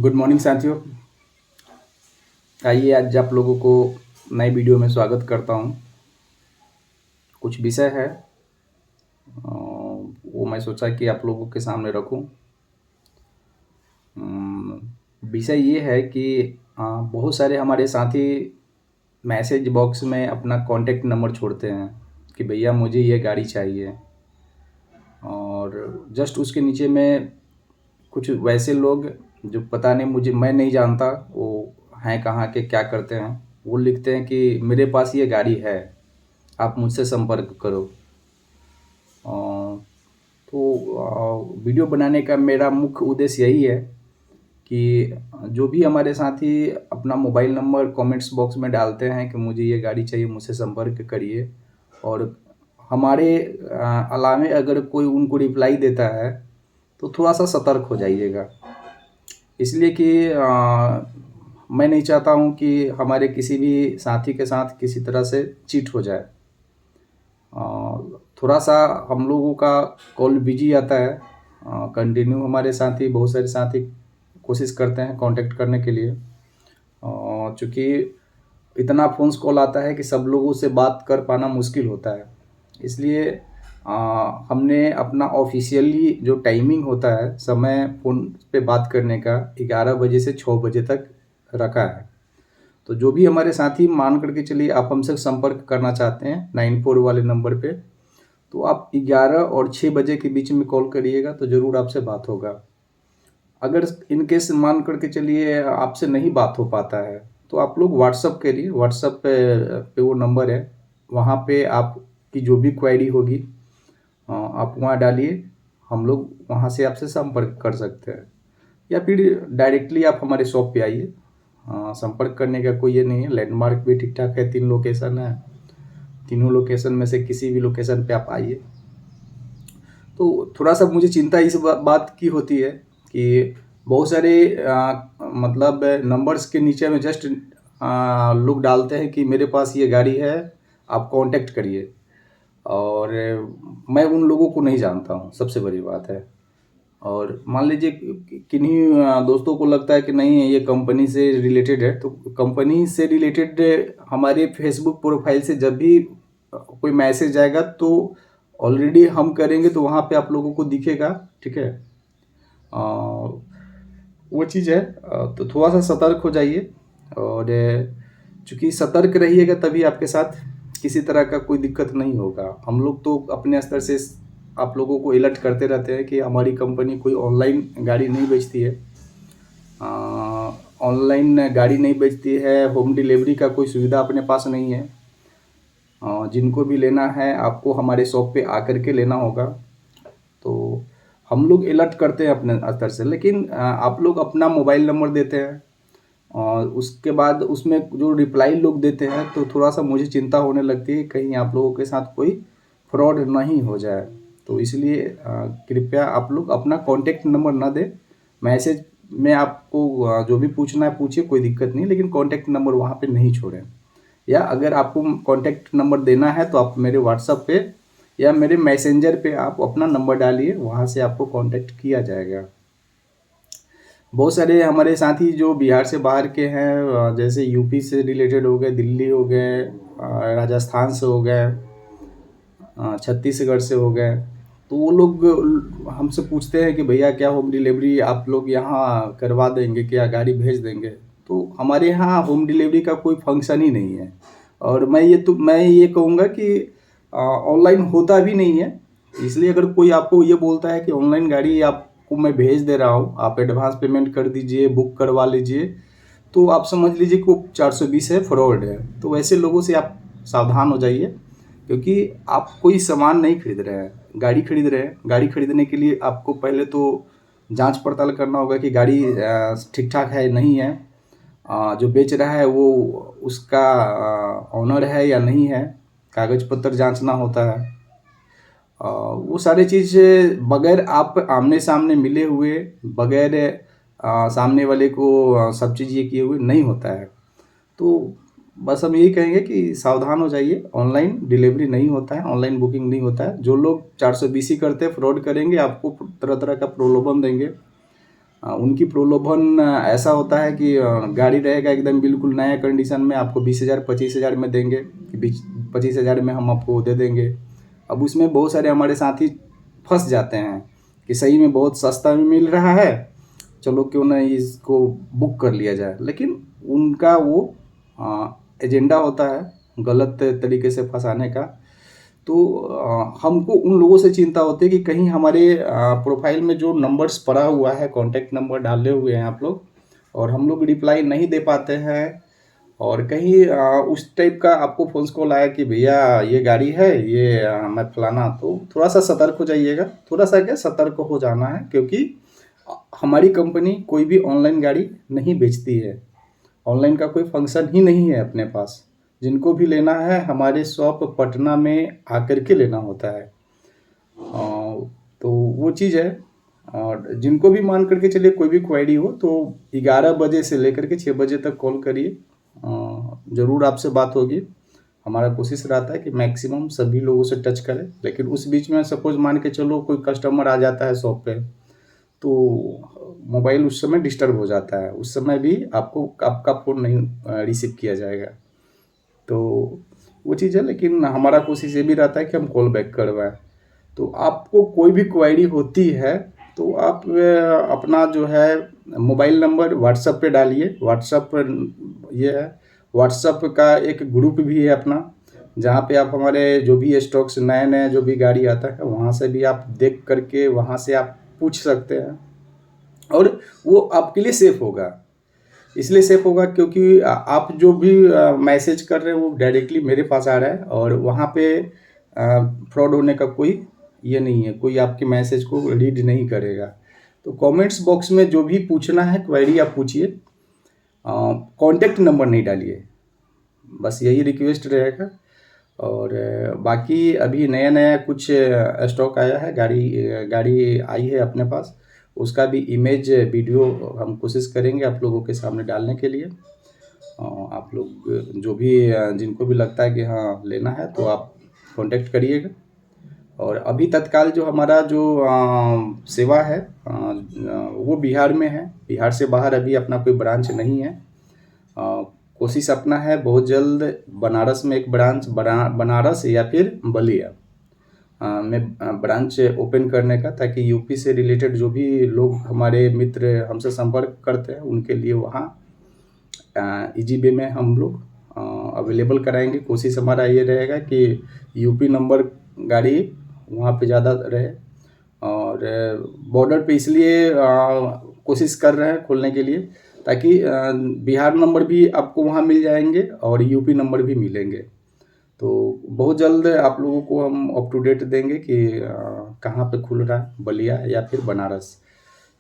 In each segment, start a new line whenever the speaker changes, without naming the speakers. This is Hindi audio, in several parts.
गुड मॉर्निंग साथियों। आइए आज आप लोगों को नई वीडियो में स्वागत करता हूं। कुछ विषय है वो मैं सोचा कि आप लोगों के सामने रखूं। विषय ये है कि बहुत सारे हमारे साथी मैसेज बॉक्स में अपना कॉन्टैक्ट नंबर छोड़ते हैं कि भैया मुझे ये गाड़ी चाहिए, और जस्ट उसके नीचे में कुछ वैसे लोग जो पता नहीं, मैं नहीं जानता वो हैं कहाँ के, क्या करते हैं, वो लिखते हैं कि मेरे पास ये गाड़ी है, आप मुझसे संपर्क करो। वीडियो बनाने का मेरा मुख्य उद्देश्य यही है कि जो भी हमारे साथी अपना मोबाइल नंबर कमेंट्स बॉक्स में डालते हैं कि मुझे ये गाड़ी चाहिए, मुझसे संपर्क करिए, और हमारे अलावे अगर कोई उनको रिप्लाई देता है तो थोड़ा सा सतर्क हो जाइएगा। इसलिए कि मैं नहीं चाहता हूँ कि हमारे किसी भी साथी के साथ किसी तरह से चीट हो जाए। थोड़ा सा हम लोगों का कॉल बिजी आता है, कंटिन्यू हमारे साथी, बहुत सारे साथी कोशिश करते हैं कांटेक्ट करने के लिए। चूँकि इतना फ़ोन्स कॉल आता है कि सब लोगों से बात कर पाना मुश्किल होता है, इसलिए हमने अपना ऑफिशियली जो टाइमिंग होता है समय फ़ोन पे बात करने का 11 बजे से 6 बजे तक रखा है। तो जो भी हमारे साथी मान कर के चलिए आप हमसे संपर्क करना चाहते हैं 94 वाले नंबर पे, तो आप 11 और 6 बजे के बीच में कॉल करिएगा तो ज़रूर आपसे बात होगा। अगर इन केस मान कर के चलिए आपसे नहीं बात हो पाता है तो आप लोग व्हाट्सअप करिए, व्हाट्सअप पे वो नंबर है, वहाँ पे आपकी जो भी क्वेरी होगी आप वहाँ डालिए, हम लोग वहाँ से आपसे संपर्क कर सकते हैं, या फिर डायरेक्टली आप हमारे शॉप पे आइए। संपर्क करने का कोई ये नहीं है, लैंडमार्क भी ठीक ठाक है, 3 लोकेशन है, तीनों लोकेशन में से किसी भी लोकेशन पे आप आइए। तो थोड़ा सा मुझे चिंता इस बात की होती है कि बहुत सारे मतलब नंबर्स के नीचे में जस्ट लोग डालते हैं कि मेरे पास ये गाड़ी है, आप कांटेक्ट करिए, और मैं उन लोगों को नहीं जानता हूँ, सबसे बड़ी बात है। और मान लीजिए किन्हीं दोस्तों को लगता है कि नहीं ये कंपनी से रिलेटेड है, तो कंपनी से रिलेटेड हमारे फेसबुक प्रोफाइल से जब भी कोई मैसेज आएगा तो ऑलरेडी हम करेंगे तो वहाँ पे आप लोगों को दिखेगा, ठीक है। वो चीज़ है, तो थोड़ा सा सतर्क हो जाइए, और चूँकि सतर्क रहिएगा तभी आपके साथ किसी तरह का कोई दिक्कत नहीं होगा। हम लोग तो अपने स्तर से आप लोगों को अलर्ट करते रहते हैं कि हमारी कंपनी कोई ऑनलाइन गाड़ी नहीं बेचती है, ऑनलाइन गाड़ी नहीं बेचती है, होम डिलीवरी का कोई सुविधा अपने पास नहीं है। जिनको भी लेना है आपको हमारे शॉप पे आकर के लेना होगा। तो हम लोग अलर्ट करते हैं अपने स्तर से, लेकिन आप लोग अपना मोबाइल नंबर देते हैं और उसके बाद उसमें जो रिप्लाई लोग देते हैं तो थोड़ा सा मुझे चिंता होने लगती है कहीं आप लोगों के साथ कोई फ्रॉड नहीं हो जाए। तो इसलिए कृपया आप लोग अपना कॉन्टैक्ट नंबर ना दें। मैसेज में आपको जो भी पूछना है पूछिए, कोई दिक्कत नहीं, लेकिन कॉन्टैक्ट नंबर वहाँ पे नहीं छोड़ें। या अगर आपको कॉन्टैक्ट नंबर देना है तो आप मेरे व्हाट्सएप पे या मेरे मैसेंजर पे आप अपना नंबर डालिए, वहाँ से आपको कांटेक्ट किया जाएगा। बहुत सारे हमारे साथी जो बिहार से बाहर के हैं, जैसे यूपी से रिलेटेड हो गए, दिल्ली हो गए, राजस्थान से हो गए, छत्तीसगढ़ से हो गए, तो वो लोग हमसे पूछते हैं कि भैया क्या होम डिलीवरी आप लोग यहाँ करवा देंगे, क्या गाड़ी भेज देंगे। तो हमारे यहाँ होम डिलीवरी का कोई फंक्शन ही नहीं है, और मैं ये कहूँगा कि ऑनलाइन होता भी नहीं है। इसलिए अगर कोई आपको ये बोलता है कि ऑनलाइन गाड़ी आपको मैं भेज दे रहा हूँ, आप एडवांस पेमेंट कर दीजिए, बुक करवा लीजिए, तो आप समझ लीजिए कि वो 420 है, फ्रॉड है। तो वैसे लोगों से आप सावधान हो जाइए, क्योंकि आप कोई सामान नहीं खरीद रहे हैं, गाड़ी खरीद रहे हैं। गाड़ी खरीदने के लिए आपको पहले तो जांच पड़ताल करना होगा कि गाड़ी ठीक ठाक है नहीं है, जो बेच रहा है वो उसका ऑनर है या नहीं है, कागज पत्र जांचना होता है। वो सारी चीज़ बगैर आप आमने सामने मिले हुए, बगैर सामने वाले को सब चीज़ ये किए हुए नहीं होता है। तो बस हम यही कहेंगे कि सावधान हो जाइए, ऑनलाइन डिलीवरी नहीं होता है, ऑनलाइन बुकिंग नहीं होता है। जो लोग 420 करते हैं, फ्रॉड करेंगे, आपको तरह तरह का प्रलोभन देंगे। उनकी प्रलोभन ऐसा होता है कि गाड़ी रहेगा एकदम बिल्कुल नया कंडीशन में, आपको 20,000 25,000 में देंगे कि 25,000 में हम आपको दे देंगे। अब उसमें बहुत सारे हमारे साथी फंस जाते हैं कि सही में बहुत सस्ता में मिल रहा है, चलो क्यों ना इसको बुक कर लिया जाए। लेकिन उनका वो एजेंडा होता है गलत तरीके से फंसाने का। तो हमको उन लोगों से चिंता होती है कि कहीं हमारे प्रोफाइल में जो नंबर्स पड़ा हुआ है, कॉन्टैक्ट नंबर डाले हुए हैं आप लोग, और हम लोग रिप्लाई नहीं दे पाते हैं, और कहीं उस टाइप का आपको फ़ोन कॉल आया कि भैया ये गाड़ी है, ये मैं फलाना, तो थोड़ा सा सतर्क हो जाइएगा। थोड़ा सा क्या, सतर्क हो जाना है, क्योंकि हमारी कंपनी कोई भी ऑनलाइन गाड़ी नहीं बेचती है। ऑनलाइन का कोई फंक्शन ही नहीं है अपने पास। जिनको भी लेना है हमारे शॉप पटना में आकर के लेना होता है। तो वो चीज़ है। और जिनको भी मान करके चलिए कोई भी क्वेरी हो तो 11 बजे से लेकर के 6 बजे तक कॉल करिए, ज़रूर आपसे बात होगी। हमारा कोशिश रहता है कि मैक्सिमम सभी लोगों से टच करें, लेकिन उस बीच में सपोज मान के चलो कोई कस्टमर आ जाता है शॉप पे, तो मोबाइल उस समय डिस्टर्ब हो जाता है, उस समय भी आपको आपका फ़ोन नहीं रिसीव किया जाएगा। तो वो चीज़ है, लेकिन हमारा कोशिश ये भी रहता है कि हम कॉल बैक करवाएं। तो आपको कोई भी क्वेरी होती है तो आप अपना जो है मोबाइल नंबर व्हाट्सएप पे डालिए। व्हाट्सएप पर ये है, व्हाट्सएप का एक ग्रुप भी है अपना, जहाँ पे आप हमारे जो भी स्टॉक्स नए नए जो भी गाड़ी आता है वहाँ से भी आप देख करके वहाँ से आप पूछ सकते हैं, और वो आपके लिए सेफ होगा। इसलिए सेफ होगा क्योंकि आप जो भी मैसेज कर रहे हैं वो डायरेक्टली मेरे पास आ रहा है, और वहाँ पे फ्रॉड होने का कोई ये नहीं है, कोई आपके मैसेज को रीड नहीं करेगा। तो कमेंट्स बॉक्स में जो भी पूछना है क्वेरी आप पूछिए, कॉन्टैक्ट नंबर नहीं डालिए, बस यही रिक्वेस्ट रहेगा। और बाकी अभी नया नया कुछ स्टॉक आया है, गाड़ी आई है अपने पास, उसका भी इमेज वीडियो हम कोशिश करेंगे आप लोगों के सामने डालने के लिए। आप लोग जो भी जिनको भी लगता है कि हाँ लेना है तो आप कांटेक्ट करिएगा। और अभी तत्काल जो हमारा जो सेवा है वो बिहार में है, बिहार से बाहर अभी अपना कोई ब्रांच नहीं है। कोशिश अपना है बहुत जल्द बनारस में एक ब्रांच, बनारस या फिर बलिया में ब्रांच ओपन करने का, ताकि यूपी से रिलेटेड जो भी लोग हमारे मित्र हमसे संपर्क करते हैं उनके लिए वहाँ इजी वे में हम लोग अवेलेबल कराएंगे। कोशिश हमारा ये रहेगा कि यूपी नंबर गाड़ी वहाँ पे ज़्यादा रहे, और बॉर्डर पे इसलिए कोशिश कर रहे हैं खोलने के लिए ताकि बिहार नंबर भी आपको वहाँ मिल जाएंगे और यूपी नंबर भी मिलेंगे। तो बहुत जल्द आप लोगों को हम अप टू डेट देंगे कि कहाँ पे खुल रहा है, बलिया या फिर बनारस।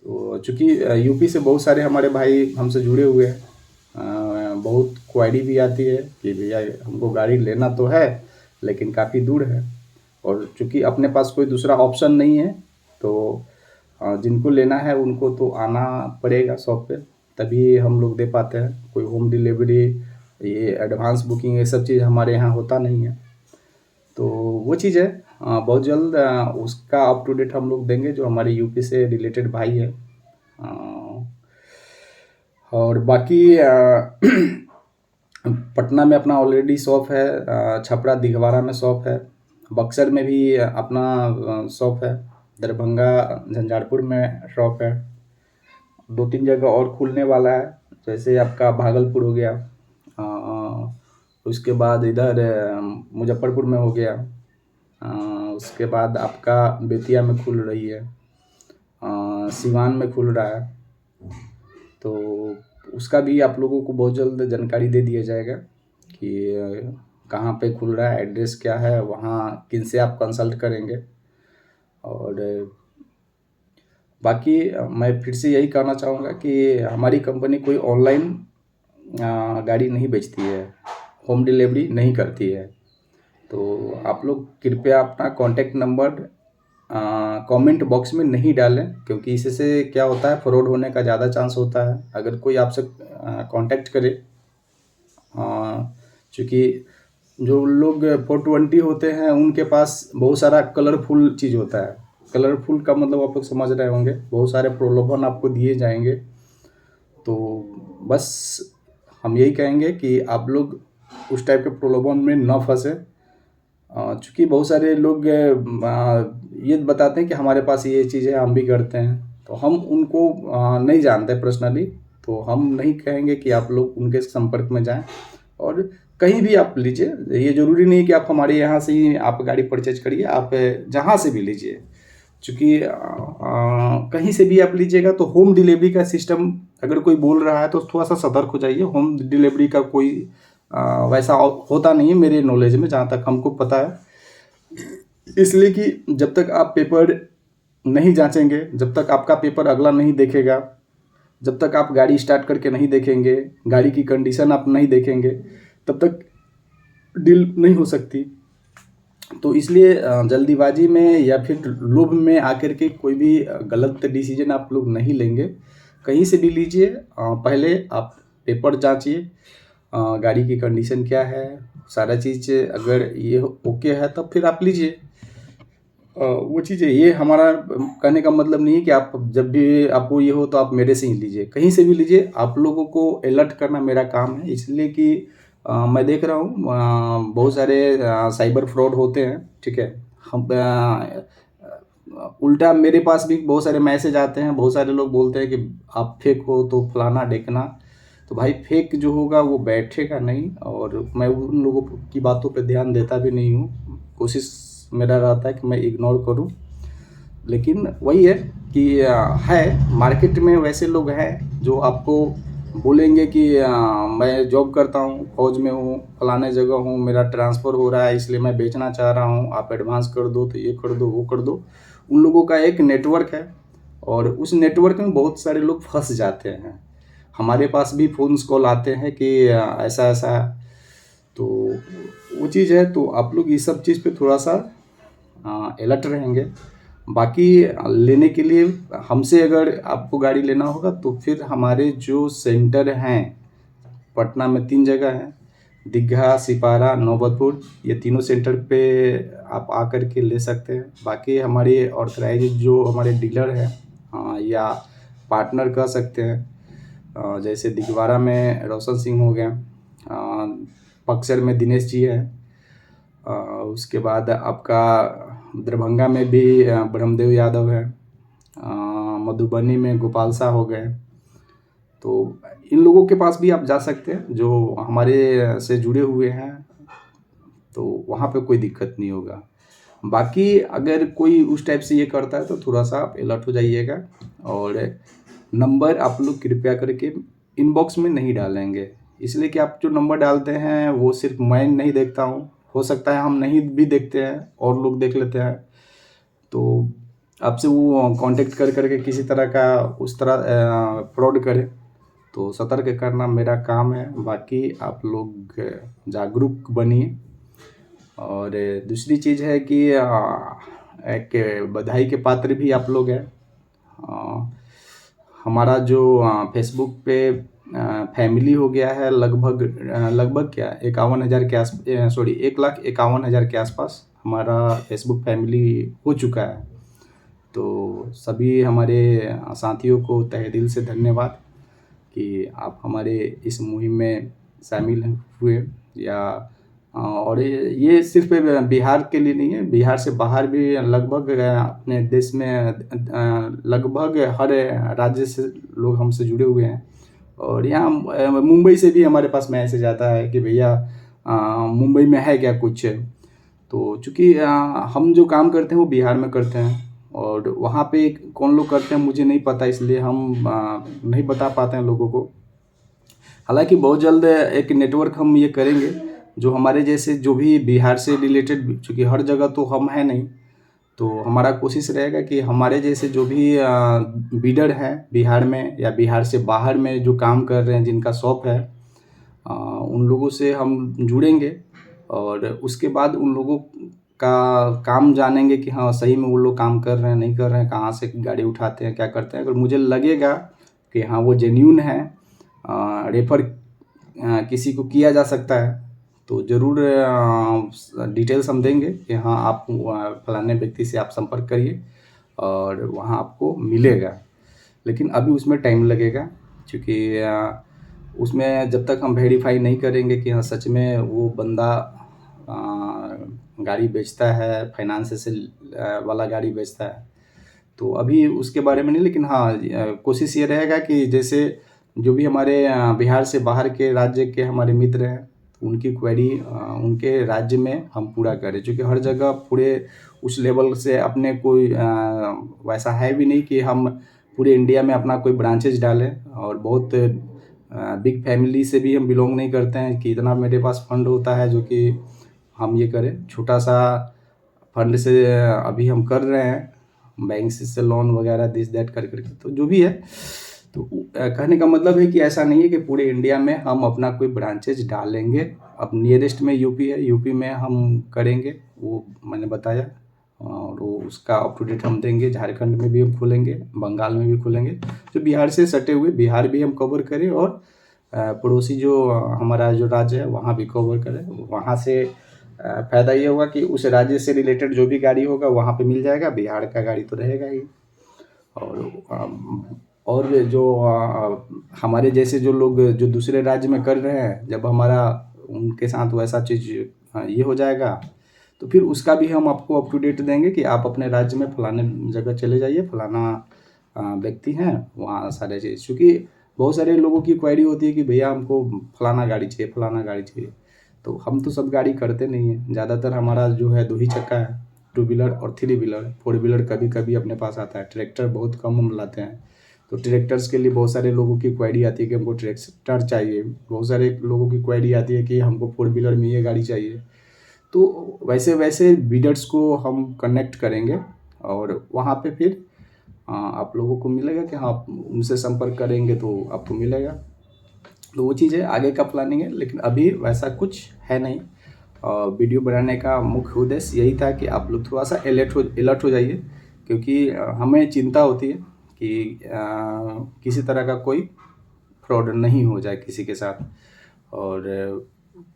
तो चूँकि यूपी से बहुत सारे हमारे भाई हमसे जुड़े हुए हैं, बहुत क्वेरी भी आती है कि भैया हमको गाड़ी लेना तो है लेकिन काफ़ी दूर है, और चूँकि अपने पास कोई दूसरा ऑप्शन नहीं है, तो जिनको लेना है उनको तो आना पड़ेगा शॉप पे, तभी हम लोग दे पाते हैं। कोई होम डिलीवरी, ये एडवांस बुकिंग, ये सब चीज़ हमारे यहाँ होता नहीं है। तो वो चीज़ है, बहुत जल्द उसका अप टू डेट हम लोग देंगे जो हमारे यूपी से रिलेटेड भाई है। और बाकी पटना में अपना ऑलरेडी शॉप है, छपरा दिघवारा में शॉप है, बक्सर में भी अपना शॉप है, दरभंगा झंझारपुर में शॉप है, 2-3 जगह और खुलने वाला है, जैसे आपका भागलपुर हो गया, उसके बाद इधर मुजफ्फरपुर में हो गया, उसके बाद आपका बेतिया में खुल रही है, सिवान में खुल रहा है। तो उसका भी आप लोगों को बहुत जल्द जानकारी दे दिया जाएगा कि कहाँ पे खुल रहा है, एड्रेस क्या है, वहाँ किनसे आप कंसल्ट करेंगे। और बाकी मैं फिर से यही कहना चाहूँगा कि हमारी कंपनी कोई ऑनलाइन गाड़ी नहीं बेचती है, होम डिलीवरी नहीं करती है। तो आप लोग कृपया अपना कॉन्टैक्ट नंबर कमेंट बॉक्स में नहीं डालें, क्योंकि इससे क्या होता है, फ्रॉड होने का ज़्यादा चांस होता है। अगर कोई आपसे कांटेक्ट करे, चूँकि जो लोग 420 होते हैं उनके पास बहुत सारा कलरफुल चीज़ होता है, कलरफुल का मतलब आप लोग समझ रहे होंगे, बहुत सारे प्रलोभन आपको दिए जाएंगे। तो बस हम यही कहेंगे कि आप लोग उस टाइप के प्रलोभन में न फंसे। चूँकि बहुत सारे लोग ये बताते हैं कि हमारे पास ये चीज़ है, हम भी करते हैं, तो हम उनको नहीं जानते पर्सनली, तो हम नहीं कहेंगे कि आप लोग उनके संपर्क में जाएं। और कहीं भी आप लीजिए, ये ज़रूरी नहीं कि आप हमारे यहाँ से ही आप गाड़ी परचेज करिए, आप जहाँ से भी लीजिए। चूँकि कहीं से भी आप लीजिएगा तो होम डिलीवरी का सिस्टम अगर कोई बोल रहा है तो थोड़ा सा सतर्क हो जाइए। होम डिलीवरी का कोई वैसा होता नहीं है मेरे नॉलेज में, जहाँ तक हमको पता है। इसलिए कि जब तक आप पेपर नहीं जांचेंगे, जब तक आपका पेपर अगला नहीं देखेगा, जब तक आप गाड़ी स्टार्ट करके नहीं देखेंगे, गाड़ी की कंडीशन आप नहीं देखेंगे, तब तक डील नहीं हो सकती। तो इसलिए जल्दीबाजी में या फिर लोभ में आकर के कोई भी गलत डिसीजन आप लोग नहीं लेंगे। कहीं से भी लीजिए, पहले आप पेपर जांचिए, गाड़ी की कंडीशन क्या है, सारा चीज़ अगर ये ओके है तब फिर आप लीजिए। वो चीज़ है, ये हमारा कहने का मतलब नहीं है कि आप जब भी आपको ये हो तो आप मेरे से ही लीजिए, कहीं से भी लीजिए। आप लोगों को अलर्ट करना मेरा काम है, इसलिए कि मैं देख रहा हूँ बहुत सारे साइबर फ्रॉड होते हैं, ठीक है। हम उल्टा मेरे पास भी बहुत सारे मैसेज आते हैं, बहुत सारे लोग बोलते हैं कि आप फेक हो तो फलाना ढेकना। तो भाई फेक जो होगा वो बैठेगा नहीं, और मैं उन लोगों की बातों पे ध्यान देता भी नहीं हूँ। कोशिश मेरा रहता है कि मैं इग्नोर करूँ। लेकिन वही है कि है मार्केट में वैसे लोग हैं जो आपको बोलेंगे कि मैं जॉब करता हूँ, फौज में हूँ, फलाने जगह हूँ, मेरा ट्रांसफ़र हो रहा है इसलिए मैं बेचना चाह रहा हूँ, आप एडवांस कर दो, तो ये कर दो, वो कर दो। उन लोगों का एक नेटवर्क है, और उस नेटवर्क में बहुत सारे लोग फंस जाते हैं। हमारे पास भी फ़ोन्स कॉल आते हैं कि ऐसा ऐसा है। तो वो चीज़ है, तो आप लोग इस सब चीज़ पे थोड़ा सा अलर्ट रहेंगे। बाकी लेने के लिए हमसे अगर आपको गाड़ी लेना होगा तो फिर हमारे जो सेंटर हैं, पटना में 3 जगह हैं, दीघा, सिपारा, नौबतपुर, ये तीनों सेंटर पे आप आकर के ले सकते हैं। बाकी हमारे ऑथराइज जो हमारे डीलर हैं या पार्टनर कह सकते हैं, जैसे दिगवारा में रोशन सिंह हो गए, बक्सर में दिनेश जी है, उसके बाद आपका दरभंगा में भी ब्रह्मदेव यादव है, मधुबनी में गोपाल शाह हो गए। तो इन लोगों के पास भी आप जा सकते हैं जो हमारे से जुड़े हुए हैं, तो वहाँ पे कोई दिक्कत नहीं होगा। बाकी अगर कोई उस टाइप से ये करता है तो थोड़ा सा आप अलर्ट हो जाइएगा, और नंबर आप लोग कृपया करके इनबॉक्स में नहीं डालेंगे, इसलिए कि आप जो नंबर डालते हैं वो सिर्फ मैं नहीं देखता हूँ, हो सकता है हम नहीं भी देखते हैं और लोग देख लेते हैं। तो आपसे वो कांटेक्ट कर करके किसी तरह का उस तरह फ्रॉड करे, तो सतर्क करना मेरा काम है। बाकी आप लोग जागरूक बनिए। और दूसरी चीज़ है कि एक बधाई के पात्र भी आप लोग हैं। हमारा जो फेसबुक पे फैमिली हो गया है लगभग क्या 51,000 के आस 1,51,000 के आसपास हमारा फेसबुक फैमिली हो चुका है। तो सभी हमारे साथियों को तहे दिल से धन्यवाद कि आप हमारे इस मुहिम में शामिल हुए। या और ये सिर्फ बिहार के लिए नहीं है, बिहार से बाहर भी लगभग अपने देश में लगभग हर राज्य से लोग हमसे जुड़े हुए हैं। और यहाँ मुंबई से भी हमारे पास मैसेज आता है कि भैया मुंबई में है क्या कुछ। तो चूँकि हम जो काम करते हैं वो बिहार में करते हैं, और वहाँ पे कौन लोग करते हैं मुझे नहीं पता, इसलिए हम नहीं बता पाते हैं लोगों को। हालांकि बहुत जल्द एक नेटवर्क हम ये करेंगे जो हमारे जैसे जो भी बिहार से रिलेटेड, चूँकि हर जगह तो हम हैं नहीं, तो हमारा कोशिश रहेगा कि हमारे जैसे जो भी बीडर हैं बिहार में या बिहार से बाहर में जो काम कर रहे हैं, जिनका शॉप है, उन लोगों से हम जुड़ेंगे, और उसके बाद उन लोगों का काम जानेंगे कि हाँ सही में वो लोग काम कर रहे हैं नहीं कर रहे हैं, कहाँ से गाड़ी उठाते हैं, क्या करते हैं। अगर मुझे लगेगा कि हाँ वो जेन्यून है, रेफर किसी को किया जा सकता है, तो ज़रूर डिटेल्स हम देंगे कि हाँ आप फलाने व्यक्ति से आप संपर्क करिए। और वहाँ आपको मिलेगा। लेकिन अभी उसमें टाइम लगेगा, क्योंकि उसमें जब तक हम वेरीफाई नहीं करेंगे कि हाँ सच में वो बंदा गाड़ी बेचता है, फाइनेंस से वाला गाड़ी बेचता है, तो अभी उसके बारे में नहीं। लेकिन हाँ, कोशिश ये रहेगा कि जैसे जो भी हमारे बिहार से बाहर के राज्य के हमारे मित्र हैं, तो उनकी क्वेरी उनके राज्य में हम पूरा करें, क्योंकि हर जगह पूरे उस लेवल से अपने कोई वैसा है भी नहीं कि हम पूरे इंडिया में अपना कोई ब्रांचेज डालें। और बहुत बिग फैमिली से भी हम बिलोंग नहीं करते हैं कि इतना मेरे पास फंड होता है जो कि हम ये करें। छोटा सा फंड से अभी हम कर रहे हैं, बैंक से लोन वगैरह दिस दैट कर करके, तो जो भी है। तो कहने का मतलब है कि ऐसा नहीं है कि पूरे इंडिया में हम अपना कोई ब्रांचेज डालेंगे। अब नियरेस्ट में यूपी है, यूपी में हम करेंगे, वो मैंने बताया, और वो उसका अप टू डेट हम देंगे। झारखंड में भी हम खोलेंगे, बंगाल में भी खोलेंगे, जो बिहार से सटे हुए बिहार भी हम कवर करें, और पड़ोसी जो हमारा जो राज्य है वहाँ भी कवर करें। वहाँ से फ़ायदा ये होगा कि उस राज्य से रिलेटेड जो भी गाड़ी होगा वहाँ पे मिल जाएगा, बिहार का गाड़ी तो रहेगा ही। और जो हमारे जैसे जो लोग जो दूसरे राज्य में कर रहे हैं, जब हमारा उनके साथ वैसा चीज़ ये हो जाएगा, तो फिर उसका भी हम आपको अप टू डेट देंगे कि आप अपने राज्य में फलाने जगह चले जाइए, फलाना व्यक्ति हैं वहाँ सारे चीज़। क्योंकि बहुत सारे लोगों की क्वेरी होती है कि भैया हमको फलाना गाड़ी चाहिए, फलाना गाड़ी चाहिए। तो हम तो सब गाड़ी करते नहीं हैं, ज़्यादातर हमारा जो है 2 ही चक्का है, 2 व्हीलर और 3 व्हीलर। 4 व्हीलर कभी कभी अपने पास आता है, ट्रैक्टर बहुत कम हम लाते हैं। तो ट्रैक्टर्स के लिए बहुत सारे लोगों की क्वेरी आती है कि हमको ट्रैक्टर चाहिए, बहुत सारे लोगों की क्वेरी आती है कि हमको 4 व्हीलर में ये गाड़ी चाहिए। तो वैसे वैसे बिडर्स को हम कनेक्ट करेंगे, और वहाँ पे फिर आप लोगों को मिलेगा कि हाँ आप उनसे संपर्क करेंगे तो आपको मिलेगा। तो वो चीज़ है, आगे का प्लानिंग है, लेकिन अभी वैसा कुछ है नहीं। वीडियो बनाने का मुख्य उद्देश्य यही था कि आप लोग थोड़ा सा अलर्ट हो जाइए, क्योंकि हमें चिंता होती है कि किसी तरह का कोई फ्रॉड नहीं हो जाए किसी के साथ, और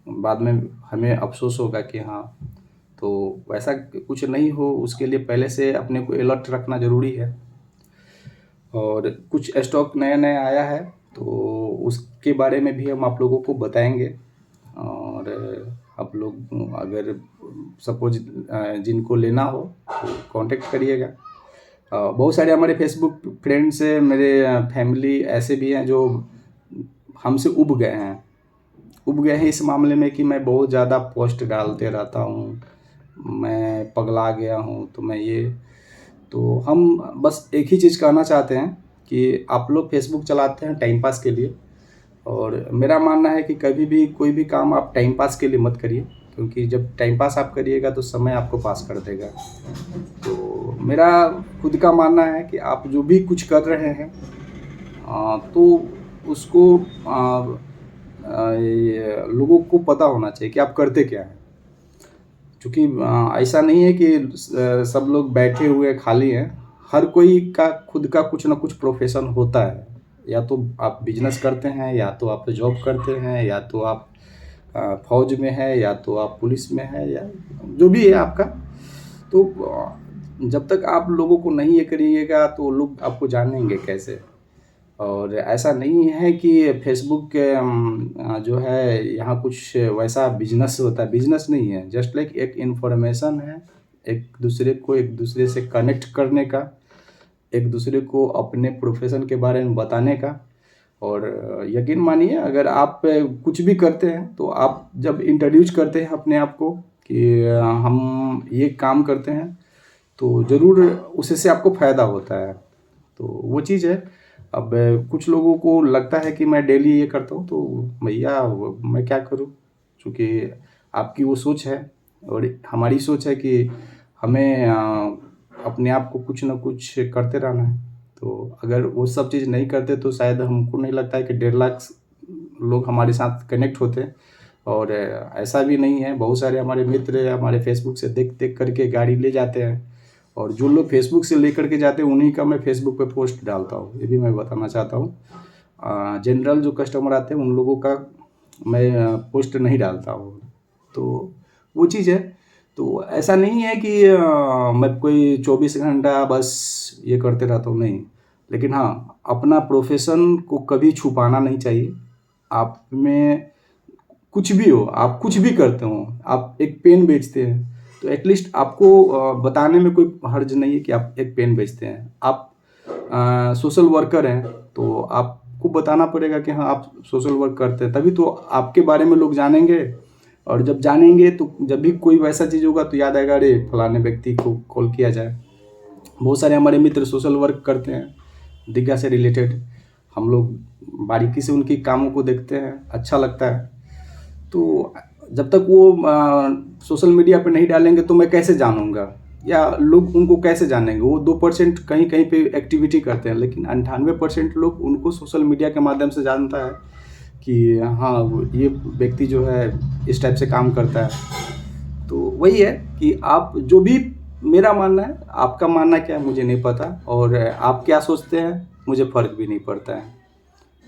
बाद में हमें अफसोस होगा कि हाँ। तो वैसा कुछ नहीं हो, उसके लिए पहले से अपने को अलर्ट रखना ज़रूरी है। और कुछ स्टॉक नया नया आया है, तो उसके बारे में भी हम आप लोगों को बताएंगे। और आप लोग अगर सपोज जिनको लेना हो तो कांटेक्ट करिएगा। बहुत सारे हमारे फेसबुक फ्रेंड्स हैं, मेरे फैमिली ऐसे भी हैं जो हमसे उब गए हैं इस मामले में कि मैं बहुत ज़्यादा पोस्ट डालते रहता हूँ, मैं पगला गया हूँ, तो मैं ये। तो हम बस एक ही चीज़ कहना चाहते हैं कि आप लोग फेसबुक चलाते हैं टाइम पास के लिए, और मेरा मानना है कि कभी भी कोई भी काम आप टाइम पास के लिए मत करिए, क्योंकि जब टाइम पास आप करिएगा तो समय आपको पास कर देगा। तो मेरा खुद का मानना है कि आप जो भी कुछ कर रहे हैं तो उसको लोगों को पता होना चाहिए कि आप करते क्या हैं। क्योंकि ऐसा नहीं है कि सब लोग बैठे हुए खाली हैं। हर कोई का खुद का कुछ ना कुछ प्रोफेशन होता है। या तो आप बिजनेस करते हैं, या तो आप जॉब करते हैं, या तो आप फौज में है, या तो आप पुलिस में है, या जो भी है आपका। तो जब तक आप लोगों को नहीं ये करिएगा तो लोग आपको जानेंगे कैसे। और ऐसा नहीं है कि फेसबुक जो है यहाँ कुछ वैसा बिजनेस होता है, बिजनेस नहीं है। जस्ट लाइक एक इन्फॉर्मेशन है, एक दूसरे से कनेक्ट करने का, एक दूसरे को अपने प्रोफेशन के बारे में बताने का। और यकीन मानिए, अगर आप कुछ भी करते हैं तो आप जब इंट्रोड्यूस करते हैं अपने आप को कि हम ये काम करते हैं, तो ज़रूर उससे से आपको फ़ायदा होता है। तो वो चीज़ है। अब कुछ लोगों को लगता है कि मैं डेली ये करता हूँ, तो भैया मैं क्या करूँ, क्योंकि आपकी वो सोच है और हमारी सोच है कि हमें अपने आप को कुछ ना कुछ करते रहना है। तो अगर वो सब चीज़ नहीं करते तो शायद हमको नहीं लगता है कि 1.5 लाख लोग हमारे साथ कनेक्ट होते हैं। और ऐसा भी नहीं है, बहुत सारे हमारे मित्र हमारे फेसबुक से देख देख करके गाड़ी ले जाते हैं, और जो लोग फेसबुक से लेकर के जाते हैं उन्हीं का मैं फेसबुक पे पोस्ट डालता हूँ, ये भी मैं बताना चाहता हूँ। जनरल जो कस्टमर आते हैं उन लोगों का मैं पोस्ट नहीं डालता हूँ। तो वो चीज़ है। तो ऐसा नहीं है कि मैं कोई 24 घंटा बस ये करते रहता हूँ, नहीं। लेकिन हाँ, अपना प्रोफ़ेशन को कभी छुपाना नहीं चाहिए। आप में कुछ भी हो, आप कुछ भी करते हो, आप एक पेन बेचते हैं, तो एटलीस्ट आपको बताने में कोई हर्ज नहीं है कि आप एक पेन बेचते हैं। आप सोशल वर्कर हैं, तो आपको बताना पड़ेगा कि हाँ, आप सोशल वर्क करते हैं, तभी तो आपके बारे में लोग जानेंगे। और जब जानेंगे तो जब भी कोई वैसा चीज़ होगा तो याद आएगा, अरे फलाने व्यक्ति को कॉल किया जाए। बहुत सारे हमारे मित्र सोशल वर्क करते हैं, दीघा से रिलेटेड। हम लोग बारीकी से उनकी कामों को देखते हैं, अच्छा लगता है। तो जब तक वो सोशल मीडिया पे नहीं डालेंगे तो मैं कैसे जानूँगा, या लोग उनको कैसे जानेंगे। वो 2% कहीं कहीं पे एक्टिविटी करते हैं, लेकिन 98% लोग उनको सोशल मीडिया के माध्यम से जानता है कि हाँ, ये व्यक्ति जो है इस टाइप से काम करता है। तो वही है कि आप जो भी, मेरा मानना है, आपका मानना क्या है मुझे नहीं पता, और आप क्या सोचते हैं मुझे फ़र्क भी नहीं पड़ता है।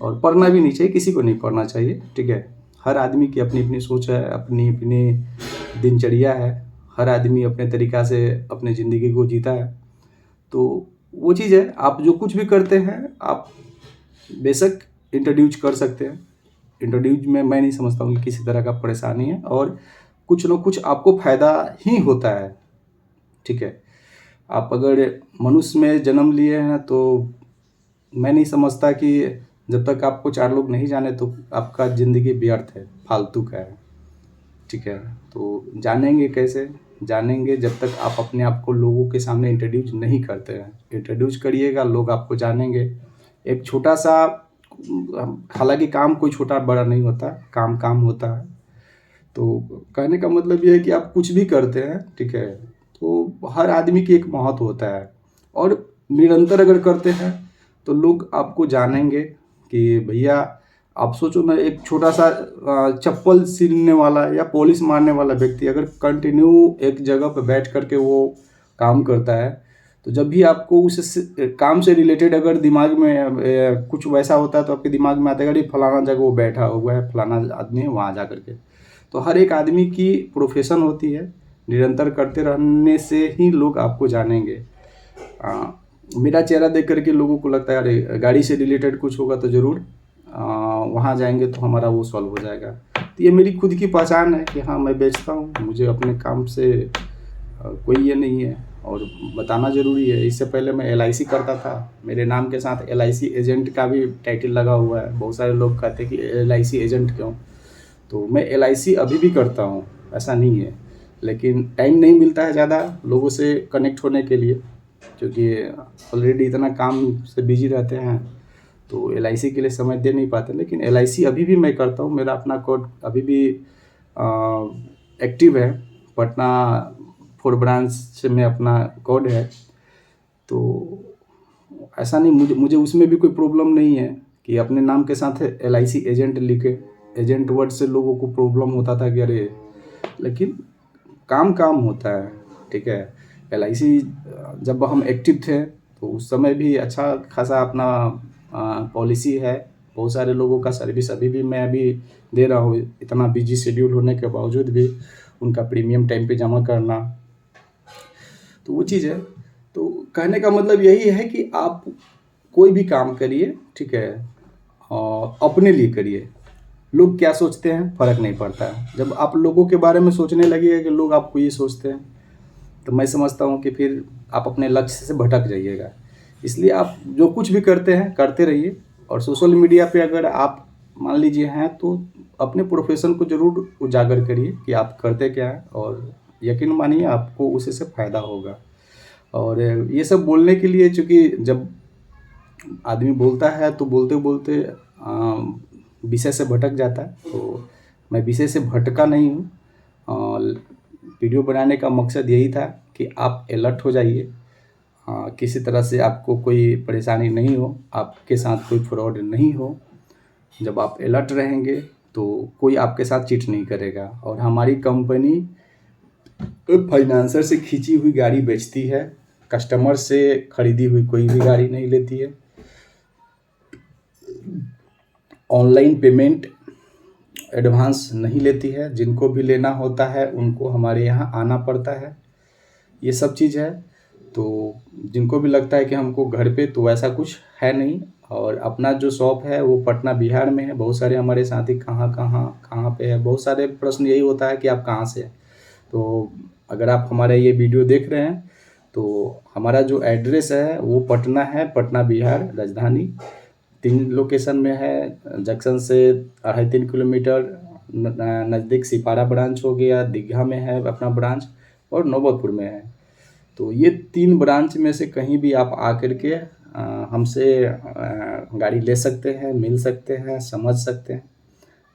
और पढ़ना भी नहीं चाहिए, किसी को नहीं पढ़ना चाहिए, ठीक है। हर आदमी की अपनी अपनी सोच है, अपनी अपनी दिनचर्या है। हर आदमी अपने तरीक़ा से अपनी ज़िंदगी को जीता है। तो वो चीज़ है, आप जो कुछ भी करते हैं आप बेशक इंट्रोड्यूस कर सकते हैं। इंट्रोड्यूस में मैं नहीं समझता हूँ कि किसी तरह का परेशानी है, और कुछ न कुछ आपको फ़ायदा ही होता है, ठीक है। आप अगर मनुष्य में जन्म लिए हैं तो मैं नहीं समझता कि जब तक आपको 4 लोग नहीं जाने तो आपका ज़िंदगी व्यर्थ है, फालतू का है, ठीक है। तो जानेंगे कैसे? जानेंगे जब तक आप अपने आप को लोगों के सामने इंट्रोड्यूस नहीं करते हैं। इंट्रोड्यूस करिएगा, लोग आपको जानेंगे। एक छोटा-सा, हालाँकि काम कोई छोटा-बड़ा नहीं होता, काम काम होता है। तो कहने का मतलब ये है कि आप कुछ भी करते हैं, ठीक है, तो हर आदमी की एक महत्व होता है, और निरंतर अगर करते हैं तो लोग आपको जानेंगे कि भैया, आप सोचो ना, एक छोटा-सा चप्पल सिलने वाला या पॉलिश मारने वाला व्यक्ति अगर कंटिन्यू एक जगह पे बैठ कर के वो काम करता है, तो जब भी आपको उस काम से रिलेटेड अगर दिमाग में कुछ वैसा होता है तो आपके दिमाग में आता है, अरे फलाना जगह वो बैठा हुआ है, फलाना आदमी है वहाँ जा कर के। तो हर एक आदमी की प्रोफ़ेशन होती है, निरंतर करते रहने से ही लोग आपको जानेंगे। मेरा चेहरा देख कर के लोगों को लगता है, अरे गाड़ी से रिलेटेड कुछ होगा तो ज़रूर वहाँ जाएँगे तो हमारा वो सॉल्व हो जाएगा। तो ये मेरी खुद की पहचान है कि हाँ, मैं बेचता हूँ, मुझे अपने काम से कोई ये नहीं है, और बताना ज़रूरी है। इससे पहले मैं एलआईसी करता था, मेरे नाम के साथ एलआईसी एजेंट का भी टाइटल लगा हुआ है। बहुत सारे लोग कहते हैं कि एलआईसी एजेंट क्यों? तो मैं एलआईसी अभी भी करता हूँ, ऐसा नहीं है। लेकिन टाइम नहीं मिलता है ज़्यादा लोगों से कनेक्ट होने के लिए, क्योंकि ऑलरेडी इतना काम से बिज़ी रहते हैं, तो एलआईसी के लिए समय दे नहीं पाते। लेकिन एलआईसी अभी भी मैं करता हूँ, मेरा अपना कोड अभी भी एक्टिव है। पटना 4 ब्रांच से में अपना कोड है। तो ऐसा नहीं, मुझे उसमें भी कोई प्रॉब्लम नहीं है कि अपने नाम के साथ एलआईसी एजेंट लिखे। एजेंट वर्ड से लोगों को प्रॉब्लम होता था कि अरे, लेकिन काम काम होता है, ठीक है। एलआईसी जब हम एक्टिव थे तो उस समय भी अच्छा खासा अपना पॉलिसी है। बहुत सारे लोगों का सर्विस अभी भी मैं अभी दे रहा हूँ, इतना बिजी शेड्यूल होने के बावजूद भी उनका प्रीमियम टाइम पे जमा करना, तो वो चीज़ है। तो कहने का मतलब यही है कि आप कोई भी काम करिए, ठीक है, अपने लिए करिए। लोग क्या सोचते हैं फ़र्क नहीं पड़ता है। जब आप लोगों के बारे में सोचने लगिएगा कि लोग आपको ये सोचते हैं, तो मैं समझता हूँ कि फिर आप अपने लक्ष्य से भटक जाइएगा। इसलिए आप जो कुछ भी करते हैं करते रहिए, और सोशल मीडिया पे अगर आप मान लीजिए हैं तो अपने प्रोफ़ेशन को ज़रूर उजागर करिए कि आप करते क्या हैं, और यकीन मानिए आपको उसी से फ़ायदा होगा। और ये सब बोलने के लिए, चूँकि जब आदमी बोलता है तो बोलते-बोलते विषय से भटक जाता है, तो मैं विषय से भटका नहीं हूँ। वीडियो बनाने का मकसद यही था कि आप अलर्ट हो जाइए, किसी तरह से आपको कोई परेशानी नहीं हो, आपके साथ कोई फ्रॉड नहीं हो। जब आप अलर्ट रहेंगे तो कोई आपके साथ चीट नहीं करेगा। और हमारी कंपनी फाइनेंसर से खींची हुई गाड़ी बेचती है, कस्टमर से खरीदी हुई कोई भी गाड़ी नहीं लेती है। ऑनलाइन पेमेंट एडवांस नहीं लेती है। जिनको भी लेना होता है उनको हमारे यहाँ आना पड़ता है, ये सब चीज़ है। तो जिनको भी लगता है कि हमको घर पे, तो वैसा कुछ है नहीं। और अपना जो शॉप है वो पटना बिहार में है। बहुत सारे हमारे साथी कहाँ पे है, बहुत सारे प्रश्न यही होता है कि आप कहाँ से हैं। तो अगर आप हमारा ये वीडियो देख रहे हैं तो हमारा जो एड्रेस है वो पटना है, पटना बिहार राजधानी। 3 लोकेशन में है। जंक्शन से 2.5-3 किलोमीटर नज़दीक सिपारा ब्रांच हो गया, दीघा में है अपना ब्रांच, और नौबतपुर में है। तो ये 3 ब्रांच में से कहीं भी आप आकर के हमसे गाड़ी ले सकते हैं, मिल सकते हैं, समझ सकते हैं।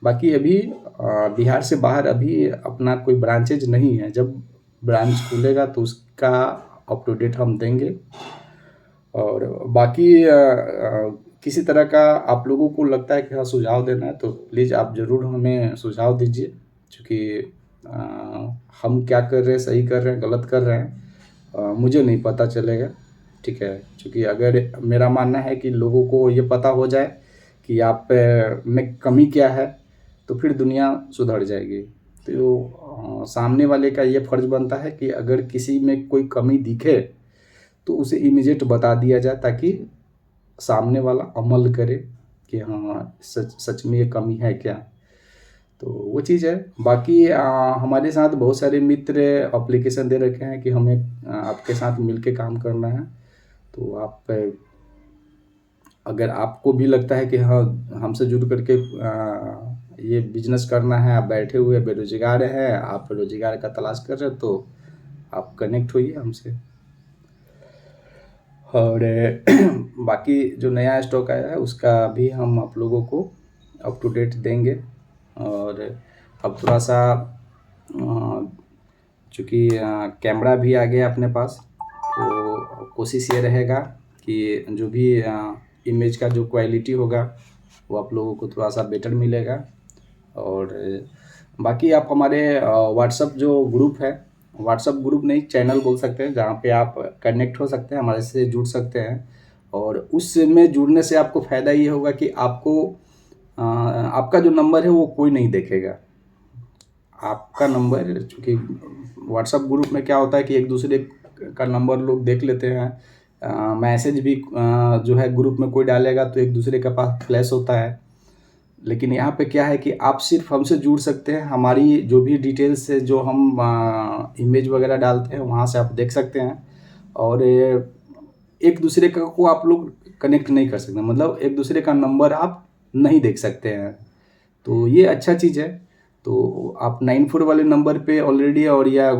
बाकी अभी बिहार से बाहर अभी अपना कोई ब्रांचेज नहीं है। जब ब्रांच खुलेगा तो उसका अप टू डेट हम देंगे। और बाकी किसी तरह का आप लोगों को लगता है कि हाँ सुझाव देना है तो प्लीज़ आप ज़रूर हमें सुझाव दीजिए। क्योंकि हम क्या कर रहे हैं, सही कर रहे हैं, गलत कर रहे हैं, मुझे नहीं पता चलेगा। ठीक है, क्योंकि अगर मेरा मानना है कि लोगों को ये पता हो जाए कि आप में कमी क्या है तो फिर दुनिया सुधर जाएगी। तो सामने वाले का ये फ़र्ज़ बनता है कि अगर किसी में कोई कमी दिखे तो उसे इमीडिएट बता दिया जाए, ताकि सामने वाला अमल करे कि हाँ सच सच में ये कमी है क्या। तो वो चीज़ है। बाकी हमारे साथ बहुत सारे मित्र एप्लीकेशन दे रखे हैं कि हमें आपके साथ मिलके काम करना है। तो आप अगर आपको भी लगता है कि हाँ हमसे जुड़ करके ये बिजनेस करना है, आप बैठे हुए बेरोजगार हैं, आप रोजगार का तलाश कर रहे हैं, तो आप कनेक्ट होइए हमसे। और बाकी जो नया स्टॉक आया है उसका भी हम आप लोगों को अप टू डेट देंगे। और अब थोड़ा सा चूँकि कैमरा भी आ गया अपने पास, तो कोशिश ये रहेगा कि जो भी इमेज का जो क्वालिटी होगा वो आप लोगों को थोड़ा सा बेटर मिलेगा। और बाकी आप हमारे व्हाट्सअप जो ग्रुप है, व्हाट्सअप ग्रुप नहीं चैनल बोल सकते हैं, जहाँ पे आप कनेक्ट हो सकते हैं, हमारे से जुड़ सकते हैं। और उसमें जुड़ने से आपको फ़ायदा ये होगा कि आपको आपका जो नंबर है वो कोई नहीं देखेगा। आपका नंबर, चूँकि व्हाट्सअप ग्रुप में क्या होता है कि एक दूसरे का नंबर लोग देख लेते हैं। मैसेज भी जो है ग्रुप में कोई डालेगा तो एक दूसरे के पास फ्लैश होता है। लेकिन यहाँ पे क्या है कि आप सिर्फ हमसे जुड़ सकते हैं। हमारी जो भी डिटेल्स है, जो हम इमेज वगैरह डालते हैं, वहाँ से आप देख सकते हैं। और एक दूसरे का को आप लोग कनेक्ट नहीं कर सकते, मतलब एक दूसरे का नंबर आप नहीं देख सकते हैं। तो ये अच्छा चीज़ है। तो आप 94 वाले नंबर पे ऑलरेडी, और या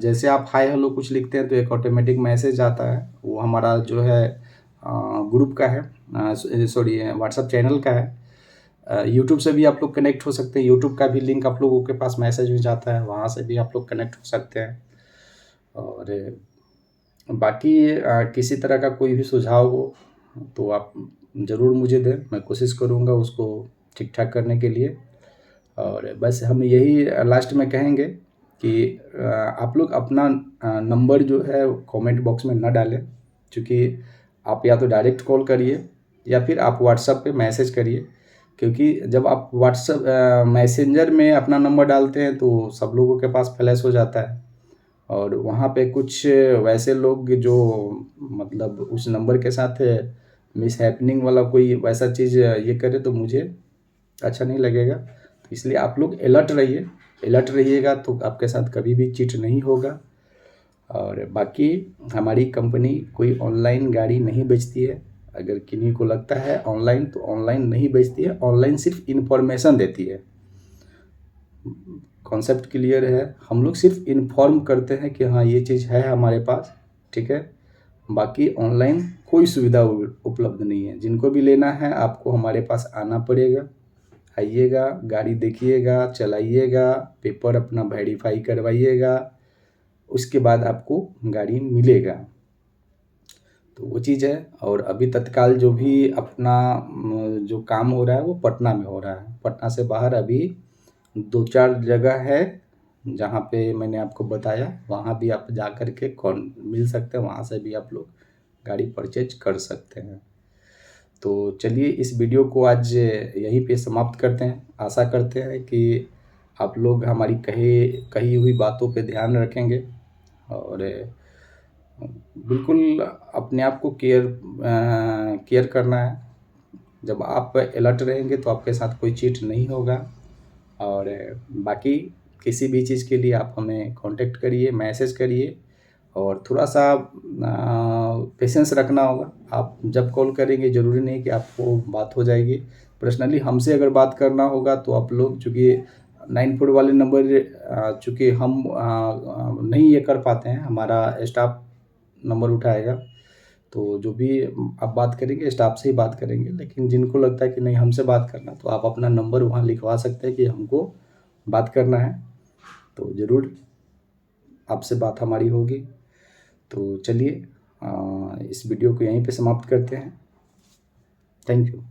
जैसे आप हाय हेलो कुछ लिखते हैं तो एक ऑटोमेटिक मैसेज आता है, वो हमारा जो है ग्रुप का है, सॉरी व्हाट्सएप चैनल का है। यूट्यूब से भी आप लोग कनेक्ट हो सकते हैं। यूट्यूब का भी लिंक आप लोगों के पास मैसेज में जाता है, वहाँ से भी आप लोग कनेक्ट हो सकते हैं। और बाकी किसी तरह का कोई भी सुझाव हो तो आप ज़रूर मुझे दें, मैं कोशिश करूँगा उसको ठीक ठाक करने के लिए। और बस हम यही लास्ट में कहेंगे कि आप लोग अपना नंबर जो है कमेंट बॉक्स में ना डालें। क्योंकि आप या तो डायरेक्ट कॉल करिए या फिर आप व्हाट्सएप पे मैसेज करिए। क्योंकि जब आप व्हाट्सएप मैसेंजर में अपना नंबर डालते हैं तो सब लोगों के पास फ्लैश हो जाता है। और वहाँ पे कुछ वैसे लोग जो मतलब उस नंबर के साथ मिसहैपनिंग वाला कोई वैसा चीज़ ये करे तो मुझे अच्छा नहीं लगेगा। तो इसलिए आप लोग अलर्ट रहिए। अलर्ट रहिएगा तो आपके साथ कभी भी चीट नहीं होगा। और बाकी हमारी कंपनी कोई ऑनलाइन गाड़ी नहीं बेचती है। अगर किन्हीं को लगता है ऑनलाइन, तो ऑनलाइन नहीं बेचती है। ऑनलाइन सिर्फ इन्फॉर्मेशन देती है। कॉन्सेप्ट क्लियर है। हम लोग सिर्फ इन्फॉर्म करते हैं कि हाँ ये चीज़ है हमारे पास, ठीक है। बाकी ऑनलाइन कोई सुविधा उपलब्ध नहीं है। जिनको भी लेना है आपको हमारे पास आना पड़ेगा। आइएगा, गाड़ी देखिएगा, चलाइएगा, पेपर अपना वेरीफाई करवाइएगा, उसके बाद आपको गाड़ी मिलेगा। तो वो चीज़ है। और अभी तत्काल जो भी अपना जो काम हो रहा है वो पटना में हो रहा है। पटना से बाहर अभी 2-4 जगह है जहाँ पे मैंने आपको बताया, वहाँ भी आप जा कर के कौन मिल सकते हैं, वहाँ से भी आप लोग गाड़ी परचेज कर सकते हैं। तो चलिए इस वीडियो को आज यहीं पे समाप्त करते हैं। आशा करते हैं कि आप लोग हमारी कही हुई बातों पे ध्यान रखेंगे और बिल्कुल अपने आप को केयर करना है। जब आप अलर्ट रहेंगे तो आपके साथ कोई चीट नहीं होगा। और बाकी किसी भी चीज़ के लिए आप हमें कांटेक्ट करिए, मैसेज करिए और थोड़ा-सा पेशेंस रखना होगा। आप जब कॉल करेंगे ज़रूरी नहीं कि आपको बात हो जाएगी। पर्सनली हमसे अगर बात करना होगा तो आप लोग चूँकि 94 वाले नंबर चूँकि हम नहीं ये कर पाते हैं, हमारा स्टाफ नंबर उठाएगा। तो जो भी आप बात करेंगे स्टाफ से ही बात करेंगे, लेकिन जिनको लगता है कि नहीं हमसे बात करना तो आप अपना नंबर वहाँ लिखवा सकते हैं कि हमको बात करना है, तो ज़रूर आपसे बात हमारी होगी। तो चलिए इस वीडियो को यहीं पे समाप्त करते हैं। Thank you.